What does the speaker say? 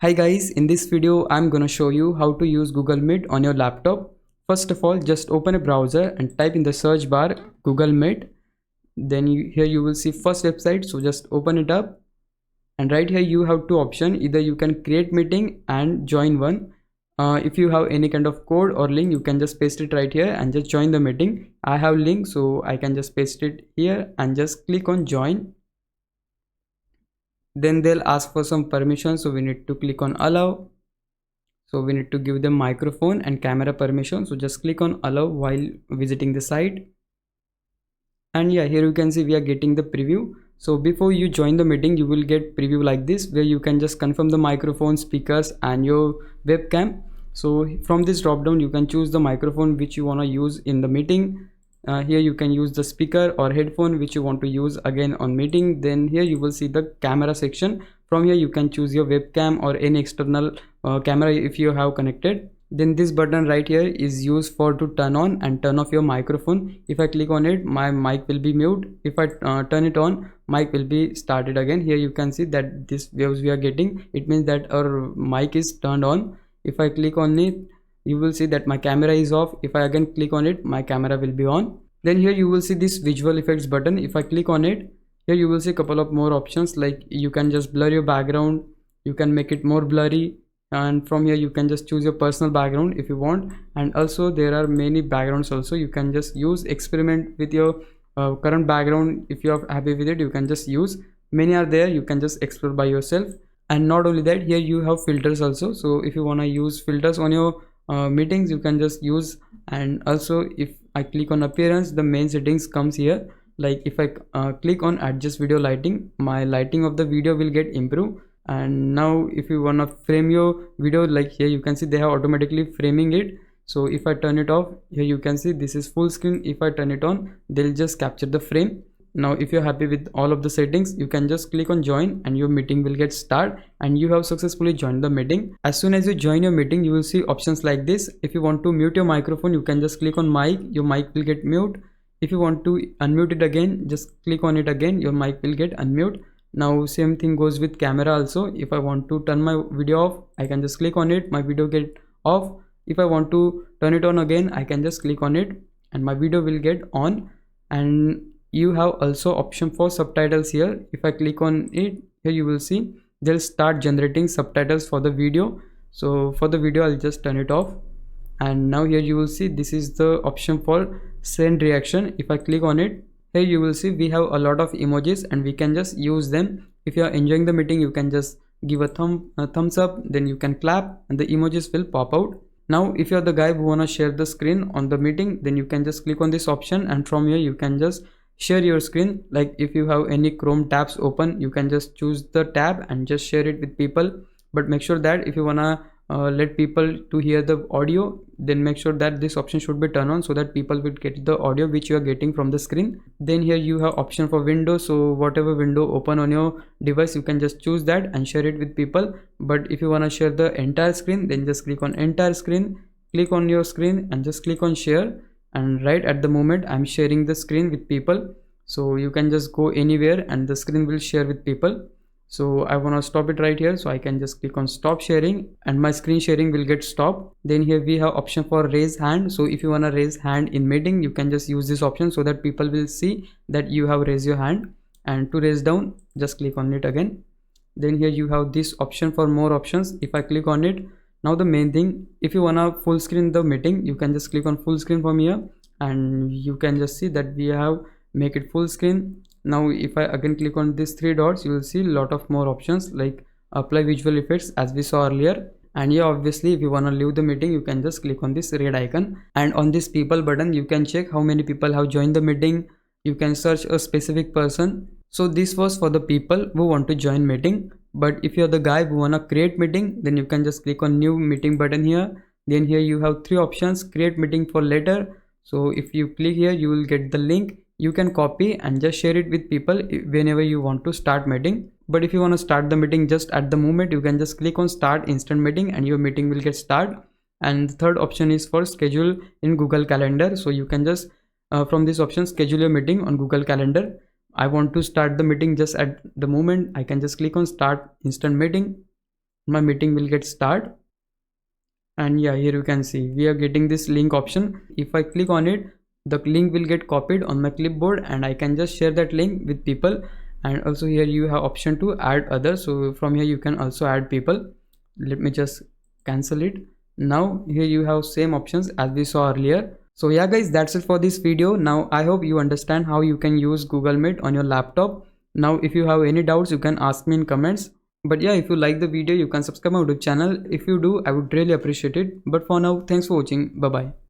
Hi guys, in this video I'm gonna show you how to use Google Meet on your laptop. First of all, just open a browser and type in the search bar Google Meet. Then here you will see first website, so just open it up. And right here you have two options. Either you can create meeting and join one. If you have any kind of code or link, you can just paste it right here and just join the meeting. I have link, so I can just paste it here and just click on join. Then they'll ask for some permission, so we need to click on allow. So we need to give them microphone and camera permission, so just click on allow while visiting the site. And yeah, here you can see we are getting the preview. So before you join the meeting, you will get preview like this, where you can just confirm the microphone, speakers and your webcam. So from this drop down you can choose the microphone which you want to use in the meeting. Here you can use the speaker or headphone which you want to use again on meeting. Then here you will see the camera section. From here you can choose your webcam or any external camera if you have connected. Then this button right here is used for to turn on and turn off your microphone. If I click on it, my mic will be mute. If I turn it on, mic will be started again. Here you can see that this waves we are getting, it means that our mic is turned on. If I click on it, you will see that my camera is off. If I again click on it, my camera will be on. Then here you will see this visual effects button. If I click on it, here you will see a couple of more options, like you can just blur your background, you can make it more blurry, and from here you can just choose your personal background if you want. And also there are many backgrounds also, you can just use, experiment with your current background. If you are happy with it, you can just use. Many are there, you can just explore by yourself. And not only that, here you have filters also, so if you want to use filters on your meetings, you can just use. And also if I click on appearance, the main settings comes here. Like if I click on adjust video lighting, my lighting of the video will get improved. And now if you want to frame your video, like here you can see they have automatically framing it. So if I turn it off, here you can see this is full screen. If I turn it on, they'll just capture the frame. Now if you're happy with all of the settings, you can just click on join and your meeting will get started, and you have successfully joined the meeting. As soon as you join your meeting, you will see options like this. If you want to mute your microphone, you can just click on mic, your mic will get mute. If you want to unmute it again, just click on it again, your mic will get unmute. Now same thing goes with camera also. If I want to turn my video off, I can just click on it, my video get off. If I want to turn it on again, I can just click on it and my video will get on. And you have also option for subtitles here. If I click on it, here you will see they'll start generating subtitles for the video. So for the video I'll just turn it off. And now here you will see this is the option for send reaction. If I click on it, here you will see we have a lot of emojis and we can just use them. If you are enjoying the meeting, you can just give a thumbs up, then you can clap and the emojis will pop out. Now if you are the guy who wanna share the screen on the meeting, then you can just click on this option, and from here you can just share your screen. Like if you have any Chrome tabs open, you can just choose the tab and just share it with people. But make sure that if you wanna let people to hear the audio, then make sure that this option should be turned on, so that people will get the audio which you are getting from the screen. Then here you have option for window, so whatever window open on your device, you can just choose that and share it with people. But if you want to share the entire screen, then just click on entire screen, click on your screen and just click on share. And right at the moment I'm sharing the screen with people, so you can just go anywhere and the screen will share with people. So I want to stop it right here, so I can just click on stop sharing and my screen sharing will get stopped. Then here we have option for raise hand. So if you want to raise hand in meeting, you can just use this option so that people will see that you have raised your hand. And to raise down, just click on it again. Then here you have this option for more options. If I click on it, now the main thing, if you want to full screen the meeting, you can just click on full screen from here and you can just see that we have make it full screen. Now if I again click on these three dots, you will see a lot of more options like apply visual effects as we saw earlier. And yeah, obviously if you want to leave the meeting, you can just click on this red icon, and on this people button you can check how many people have joined the meeting. You can search a specific person. So this was for the people who want to join meeting. But if you're the guy who want to create meeting, then you can just click on new meeting button here. Then here you have three options, create meeting for later. So if you click here, you will get the link. You can copy and just share it with people whenever you want to start meeting. But if you want to start the meeting just at the moment, you can just click on start instant meeting and your meeting will get started. And the third option is for schedule in Google Calendar. So you can just from this option schedule your meeting on Google Calendar. I want to start the meeting just at the moment, I can just click on start instant meeting. my meeting will get start. And yeah, here you can see we are getting this link option. If I click on it, the link will get copied on my clipboard and I can just share that link with people. And also here you have option to add others, so from here you can also add people. Let me just cancel it. Now here you have same options as we saw earlier. So yeah guys, that's it for this video. Now I hope you understand how you can use Google Meet on your laptop. Now if you have any doubts, you can ask me in comments. But yeah, if you like the video, you can subscribe my YouTube channel. If you do, I would really appreciate it. But for now, thanks for watching. Bye bye.